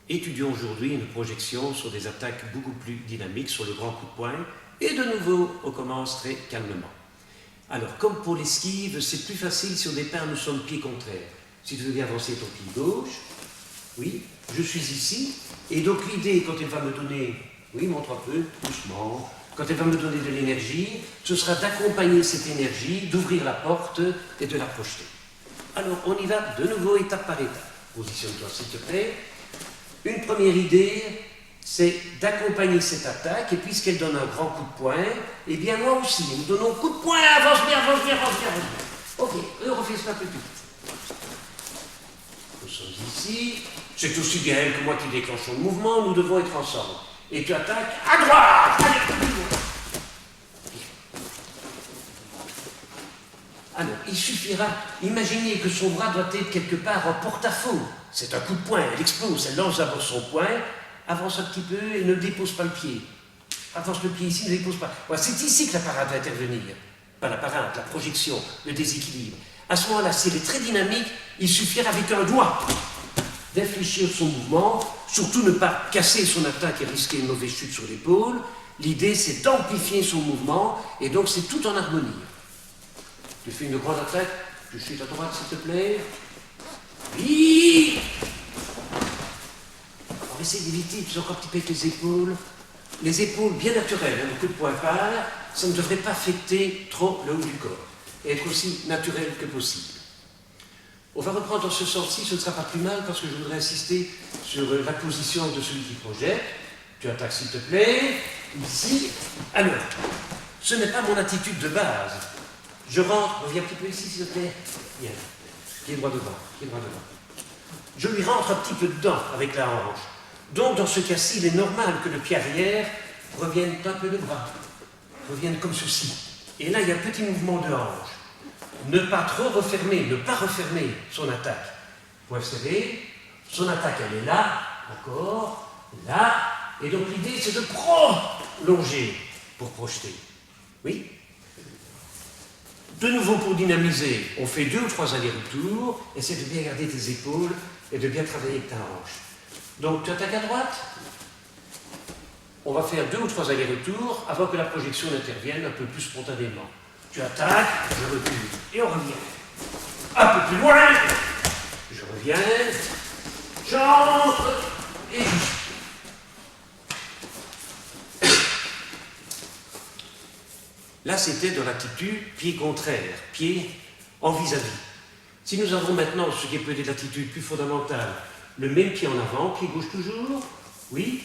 Étudions aujourd'hui une projection sur des attaques beaucoup plus dynamiques sur le grand coup de poing. Et de nouveau, on commence très calmement. Alors, comme pour l'esquive, c'est plus facile si au départ nous sommes pied contraire. Si tu veux bien avancer ton pied gauche, oui, je suis ici. Et donc l'idée, quand elle va me donner, oui, montre un peu, doucement, quand elle va me donner de l'énergie, ce sera d'accompagner cette énergie, d'ouvrir la porte et de la projeter. Alors, on y va de nouveau étape par étape. Positionne-toi, s'il te plaît. Une première idée, c'est d'accompagner cette attaque, et puisqu'elle donne un grand coup de poing, eh bien moi aussi, nous donnons un coup de poing, avance bien, avance bien, avance bien, avance bien. Ok, on refait cela un peu plus vite. Nous sommes ici, c'est aussi bien elle que moi qui déclenchons le mouvement, nous devons être ensemble. Et tu attaques à droite, allez, plus loin. Alors, il suffira, imaginez que son bras doit être quelque part en porte-à-faux. C'est un coup de poing, elle explose, elle lance d'abord son poing, avance un petit peu et ne dépose pas le pied. Avance le pied ici, ne dépose pas. Voilà, c'est ici que la parade va intervenir. Pas la parade, la projection, le déséquilibre. À ce moment-là, si elle est très dynamique, il suffira avec un doigt d'infléchir son mouvement, surtout ne pas casser son attaque et risquer une mauvaise chute sur l'épaule. L'idée, c'est d'amplifier son mouvement, et donc c'est tout en harmonie. Tu fais une grande attaque, je chute à droite, s'il te plaît. Oui. On va essayer d'éviter, plus encore un petit peu avec les épaules. Les épaules bien naturelles, un coup de poing part, ça ne devrait pas affecter trop le haut du corps. Et être aussi naturel que possible. On va reprendre dans ce sens-ci, ce ne sera pas plus mal parce que je voudrais insister sur la position de celui qui projette. Tu attaques s'il te plaît, ici. Alors, ce n'est pas mon attitude de base. Je rentre, reviens un petit peu ici s'il te plaît. Bien. Pied droit devant, pied droit devant. Je lui rentre un petit peu dedans avec la hanche. Donc dans ce cas-ci, il est normal que le pied arrière revienne un peu de bras, revienne comme ceci. Et là, il y a un petit mouvement de hanche. Ne pas trop refermer, ne pas refermer son attaque. Point serré, son attaque elle est là, encore, là, et donc l'idée c'est de prolonger pour projeter. Oui? De nouveau pour dynamiser, on fait 2 ou 3 allers-retours, essaie de bien garder tes épaules et de bien travailler avec ta hanche. Donc tu attaques à droite, on va faire 2 ou 3 allers-retours avant que la projection n'intervienne un peu plus spontanément. Tu attaques, je recule, et on revient. Un peu plus loin, je reviens, j'entre, et je suis. Là, c'était dans l'attitude pied contraire, pied en vis-à-vis. Si nous avons maintenant, ce qui est peut-être l'attitude plus fondamentale, le même pied en avant, pied gauche toujours, oui.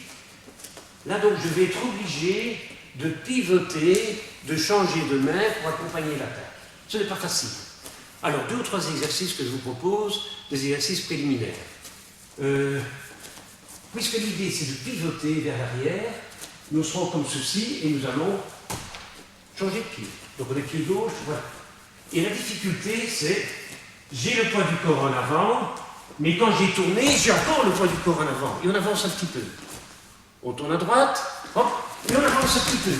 Là, donc, je vais être obligé de pivoter, de changer de main pour accompagner l'attaque. Ce n'est pas facile. Alors, 2 ou 3 exercices que je vous propose, des exercices préliminaires. Puisque l'idée, c'est de pivoter vers l'arrière, nous serons comme ceci et nous allons changer de pied. Donc, on est pied gauche, voilà. Et la difficulté, c'est, j'ai le poids du corps en avant, mais quand j'ai tourné, j'ai encore le poids du corps en avant. Et on avance un petit peu. On tourne à droite, hop, et on avance un petit peu.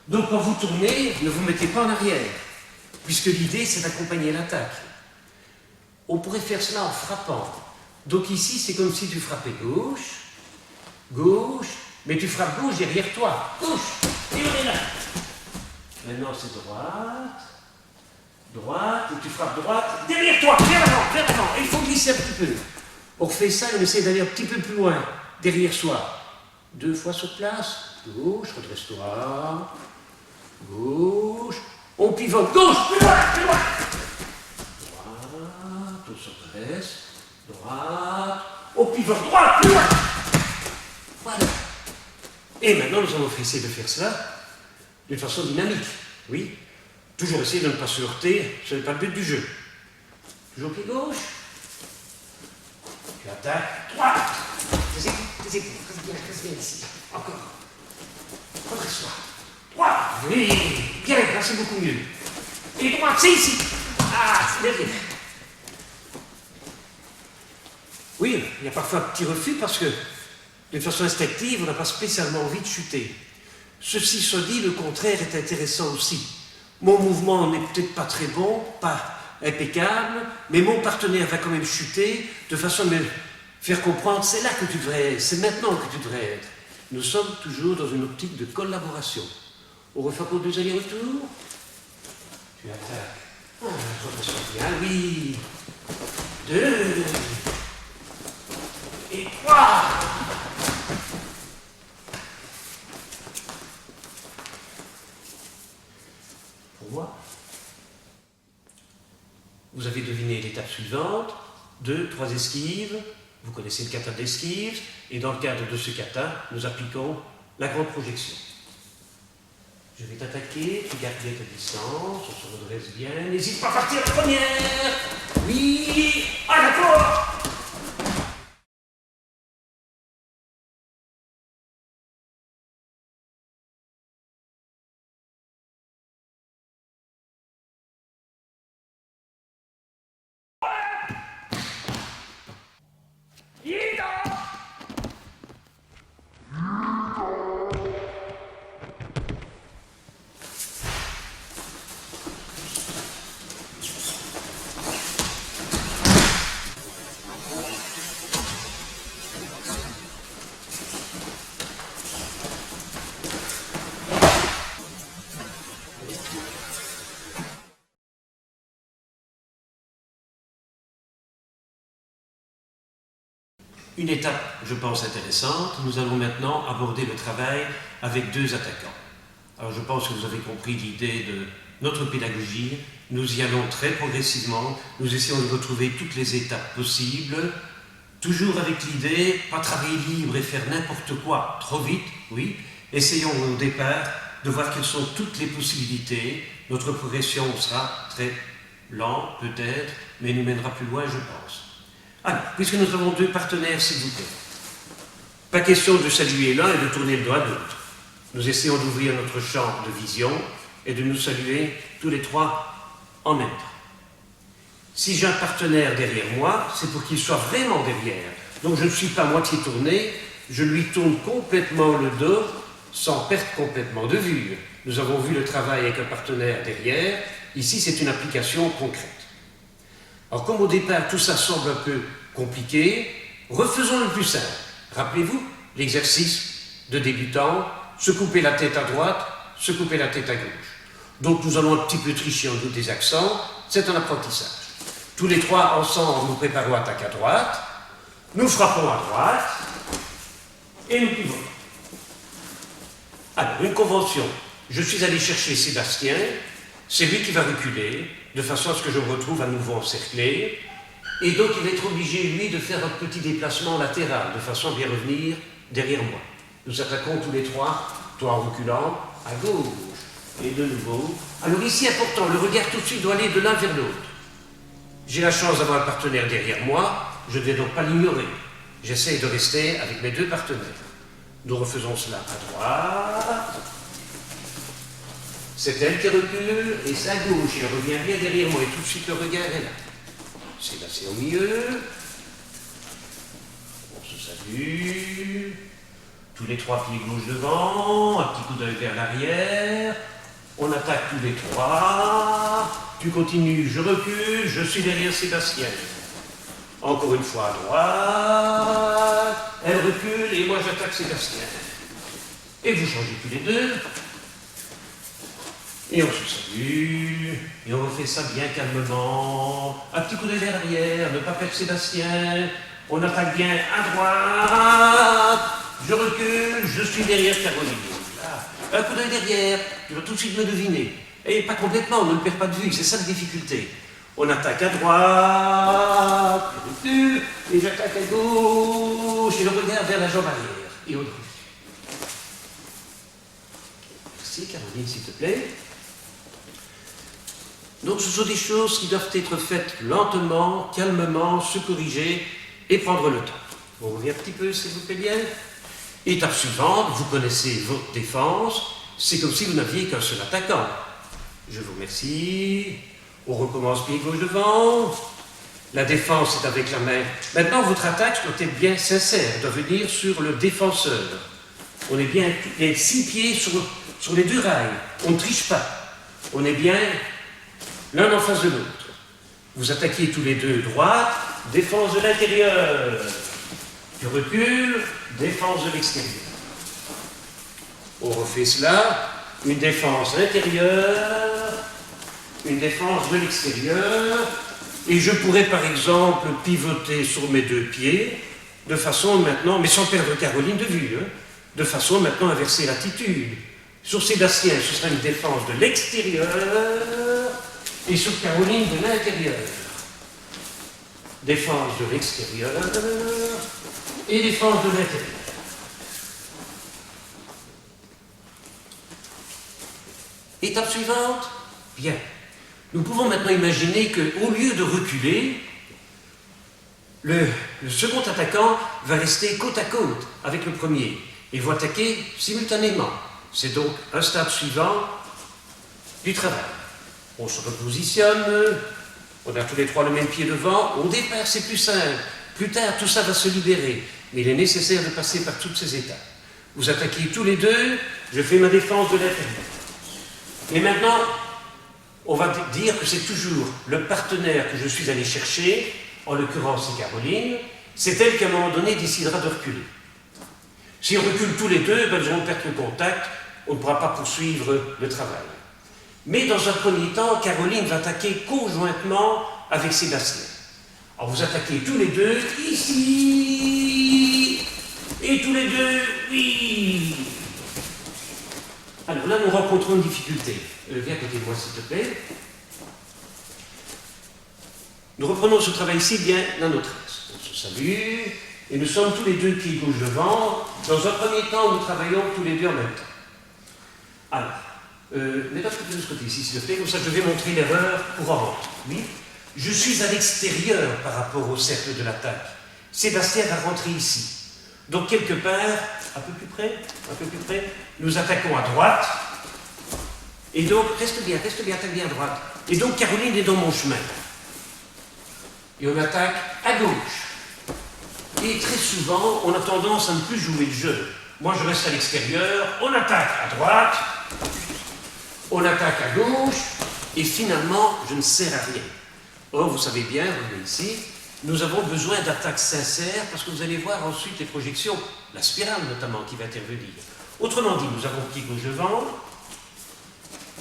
Donc quand vous tournez, ne vous mettez pas en arrière, puisque l'idée c'est d'accompagner l'attaque. On pourrait faire cela en frappant. Donc ici c'est comme si tu frappais gauche, gauche, mais tu frappes gauche derrière toi. Gauche, et on est là. Maintenant c'est droite, droite, et tu frappes droite, derrière toi, vers l'avant, et il faut glisser un petit peu. On refait ça et on essaie d'aller un petit peu plus loin, derrière soi. 2 fois sur place, gauche, redresse-toi, gauche, on pivote, gauche, plus loin, droite, on se redresse, droite, on pivote, droite, plus loin, voilà. Et maintenant nous allons essayer de faire cela d'une façon dynamique, oui, toujours essayer de ne pas se heurter, ce n'est pas le but du jeu. Toujours pied gauche, tu attaques, droite, tes épaules, reste bien ici, encore, redresse-toi, droite, oui, bien, là c'est beaucoup mieux, et droite, c'est ici, ah, c'est derrière. Oui, il y a parfois un petit refus parce que, d'une façon instinctive, on n'a pas spécialement envie de chuter. Ceci soit dit, le contraire est intéressant aussi. Mon mouvement n'est peut-être pas très bon, pas impeccable, mais mon partenaire va quand même chuter de façon à me Faire comprendre, c'est là que tu devrais être, c'est maintenant que tu devrais être. Nous sommes toujours dans une optique de collaboration. On refait encore 2 allers-retours. Tu attaques. Ah, je me sens bien, oui. 2. Et 3. Pour moi, vous avez deviné l'étape suivante. 2, 3 esquives. Vous connaissez le kata d'esquive, et dans le cadre de ce kata, nous appliquons la grande projection. Je vais t'attaquer, tu gardes bien ta distance, on se redresse bien, n'hésite pas à partir la première. Oui, à la fois. Une étape, je pense, intéressante. Nous allons maintenant aborder le travail avec 2 attaquants. Alors je pense que vous avez compris l'idée de notre pédagogie. Nous y allons très progressivement. Nous essayons de retrouver toutes les étapes possibles. Toujours avec l'idée, pas travailler libre et faire n'importe quoi trop vite, oui. Essayons au départ de voir quelles sont toutes les possibilités. Notre progression sera très lente peut-être, mais nous mènera plus loin, je pense. Alors, puisque nous avons 2 partenaires, s'il vous plaît, pas question de saluer l'un et de tourner le dos à l'autre. Nous essayons d'ouvrir notre champ de vision et de nous saluer tous les 3 en même temps. Si j'ai un partenaire derrière moi, c'est pour qu'il soit vraiment derrière. Donc je ne suis pas moitié tourné, je lui tourne complètement le dos sans perdre complètement de vue. Nous avons vu le travail avec un partenaire derrière. Ici, c'est une application concrète. Alors, comme au départ, tout ça semble un peu compliqué, refaisons le plus simple. Rappelez-vous l'exercice de débutant, se couper la tête à droite, se couper la tête à gauche. Donc, nous allons un petit peu tricher en doute des accents, c'est un apprentissage. Tous les 3 ensemble, nous préparons attaque à droite, nous frappons à droite, et nous pivotons. Alors, une convention. Je suis allé chercher Sébastien, c'est lui qui va reculer, de façon à ce que je me retrouve à nouveau encerclé, et donc il va être obligé, lui, de faire un petit déplacement latéral, de façon à bien revenir derrière moi. Nous attaquons tous les 3, toi en reculant, à gauche, et de nouveau. Alors ici, important, le regard tout de suite doit aller de l'un vers l'autre. J'ai la chance d'avoir un partenaire derrière moi, je ne vais donc pas l'ignorer. J'essaie de rester avec mes 2 partenaires. Nous refaisons cela à droite. C'est elle qui recule, et c'est à gauche, elle revient bien derrière moi, et tout de suite le regard est là. C'est au milieu. On se salue. Tous les 3 pieds gauche devant, un petit coup d'œil vers l'arrière. On attaque tous les 3. Tu continues, je recule, je suis derrière Sébastien. Encore une fois à droite. Elle recule, et moi j'attaque Sébastien. Et vous changez tous les 2. Et on se salue, et on refait ça bien calmement. Un petit coup d'œil vers l'arrière, ne pas perdre Sébastien. On attaque bien à droite. Je recule, je suis derrière Caroline. Là. Un coup d'œil derrière, tu vas tout de suite me deviner. Et pas complètement, on ne le perd pas de vue, c'est ça la difficulté. On attaque à droite, je recule, et j'attaque à gauche, et le regard vers la jambe arrière. Et on recule. Merci Caroline, s'il te plaît. Donc ce sont des choses qui doivent être faites lentement, calmement, se corriger et prendre le temps. On revient un petit peu, s'il vous plaît bien. Étape suivante, vous connaissez votre défense, c'est comme si vous n'aviez qu'un seul attaquant. Je vous remercie. On recommence pied gauche devant. La défense est avec la main. Maintenant, votre attaque doit être bien sincère, doit venir sur le défenseur. On est bien les 6 pieds sur les 2 rails. On ne triche pas. On est bien l'un en face de l'autre. Vous attaquez tous les 2 droite, défense de l'intérieur. Tu recules, défense de l'extérieur. On refait cela, une défense intérieure, une défense de l'extérieur, et je pourrais par exemple pivoter sur mes deux pieds, de façon maintenant, mais sans perdre Caroline de vue, hein, de façon maintenant à inverser l'attitude. Sur Sébastien, ce sera une défense de l'extérieur, et sur Caroline de l'intérieur. Défense de l'extérieur et défense de l'intérieur. Étape suivante. Bien. Nous pouvons maintenant imaginer qu'au lieu de reculer, le second attaquant va rester côte à côte avec le premier et va attaquer simultanément. C'est donc un stade suivant du travail. On se repositionne, on a tous les trois le même pied devant. Au départ, c'est plus simple. Plus tard, tout ça va se libérer. Mais il est nécessaire de passer par toutes ces étapes. Vous attaquez tous les deux, je fais ma défense de l'intérieur. Et maintenant, on va dire que c'est toujours le partenaire que je suis allé chercher, en l'occurrence c'est Caroline, c'est elle qui à un moment donné décidera de reculer. Si on recule tous les deux, ben, nous allons perdre le contact, on ne pourra pas poursuivre le travail. Mais dans un premier temps, Caroline va attaquer conjointement avec Sébastien. Alors vous attaquez tous les deux, ici, et tous les deux, oui. Alors là, nous rencontrons une difficulté. Viens à côté de moi, s'il te plaît. Nous reprenons ce travail ici bien dans notre axe. On se salue, et nous sommes tous les deux pieds gauche devant. Dans un premier temps, nous travaillons tous les deux en même temps. Alors, mets-toi de ce côté ici, s'il te plaît, comme ça je vais montrer l'erreur courante. Oui. Je suis à l'extérieur par rapport au cercle de l'attaque. Sébastien va rentrer ici. Donc, quelque part, un peu plus près, nous attaquons à droite. Et donc, reste bien, attaque bien à droite. Et donc, Caroline est dans mon chemin. Et on attaque à gauche. Et très souvent, on a tendance à ne plus jouer le jeu. Moi, je reste à l'extérieur, on attaque à droite, on attaque à gauche, et finalement, je ne sers à rien. Or, vous savez bien, revenez ici, nous avons besoin d'attaques sincères, parce que vous allez voir ensuite les projections, la spirale notamment, qui va intervenir. Autrement dit, nous avons pied gauche devant,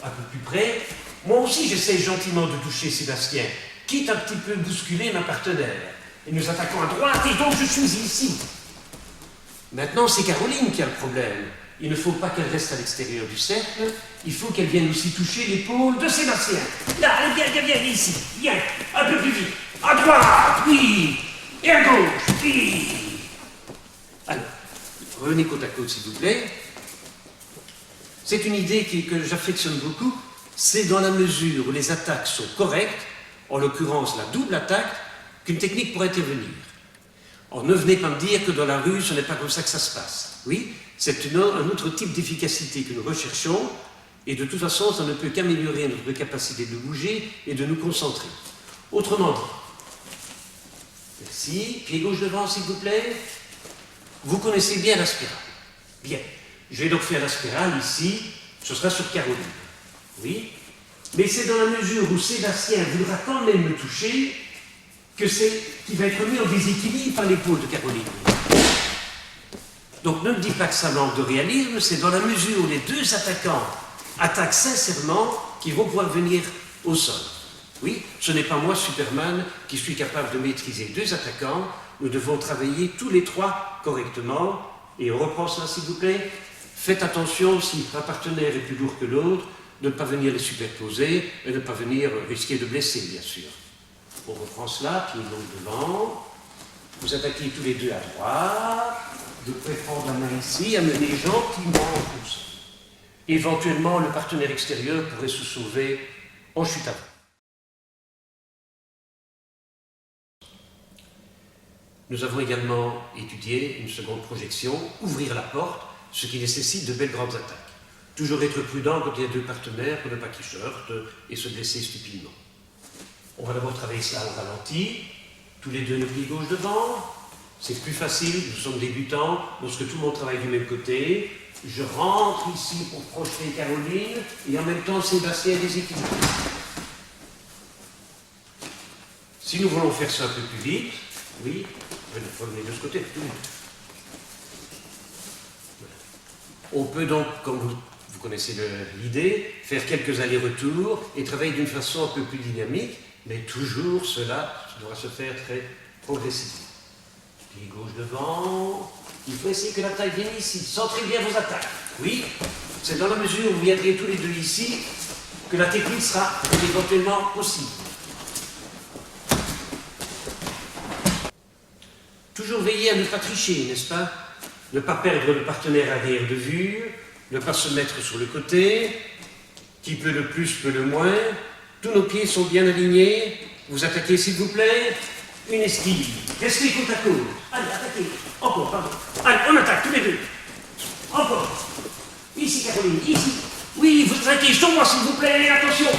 un peu plus près. Moi aussi, j'essaie gentiment de toucher Sébastien, quitte un petit peu bousculer ma partenaire. Et nous attaquons à droite, et donc je suis ici. Maintenant, c'est Caroline qui a le problème. Il ne faut pas qu'elle reste à l'extérieur du cercle, il faut qu'elle vienne aussi toucher l'épaule de Sébastien. Là, viens, ici, viens, un peu plus vite. À droite, oui, et à gauche, oui. Alors, revenez côte à côte, s'il vous plaît. C'est une idée que j'affectionne beaucoup. C'est dans la mesure où les attaques sont correctes, en l'occurrence la double attaque, qu'une technique pourrait intervenir. Or, ne venez pas me dire que dans la rue, ce n'est pas comme ça que ça se passe. Oui, c'est un autre type d'efficacité que nous recherchons, et de toute façon, ça ne peut qu'améliorer notre capacité de bouger et de nous concentrer. Autrement dit, merci, pied gauche devant, s'il vous plaît. Vous connaissez bien la spirale. Bien, je vais donc faire la spirale ici, ce sera sur Caroline. Oui, mais c'est dans la mesure où Sébastien voudra quand même me toucher qu'il va être mis en déséquilibre par l'épaule de Caroline. Donc ne me dis pas que ça manque de réalisme, c'est dans la mesure où les deux attaquants attaquent sincèrement qu'ils vont pouvoir venir au sol. Oui, ce n'est pas moi, Superman, qui suis capable de maîtriser deux attaquants. Nous devons travailler tous les trois correctement. Et on reprend ça, s'il vous plaît. Faites attention, si un partenaire est plus lourd que l'autre, de ne pas venir les superposer et de ne pas venir risquer de blesser, bien sûr. On reprend cela, pied gauche devant. Vous attaquez tous les deux à droite. Vous pouvez prendre la main ici, amener gentiment comme ça. Éventuellement, le partenaire extérieur pourrait se sauver en chute avant. Nous avons également étudié une seconde projection, ouvrir la porte, ce qui nécessite de belles grandes attaques. Toujours être prudent quand il y a deux partenaires pour ne pas qu'ils se heurtent et se blesser stupidement. On va d'abord travailler cela au ralenti, tous les deux le pied gauche devant. C'est plus facile, nous sommes débutants, lorsque tout le monde travaille du même côté. Je rentre ici pour projeter Caroline, et en même temps Sébastien est déséquilibré. Si nous voulons faire ça un peu plus vite, oui, Il faut le mettre de ce côté. On peut donc, comme vous connaissez l'idée, faire quelques allers-retours et travailler d'une façon un peu plus dynamique, mais toujours cela devra se faire très progressivement. Pied gauche devant. Il faut essayer que la taille vienne ici. Centrez bien vos attaques. Oui, c'est dans la mesure où vous viendrez tous les deux ici que la technique sera éventuellement possible. Toujours veiller à ne pas tricher, n'est-ce pas? Ne pas perdre le partenaire arrière de vue, ne pas se mettre sur le côté, qui peut le plus, peut le moins. Tous nos pieds sont bien alignés. Vous attaquez, s'il vous plaît. Une esquive. Restez côte à côte. Allez, attaquez. Encore, pardon. Allez, on attaque, tous les deux. Encore. Ici, Caroline, ici. Oui, vous attaquez sur moi, s'il vous plaît. Attention.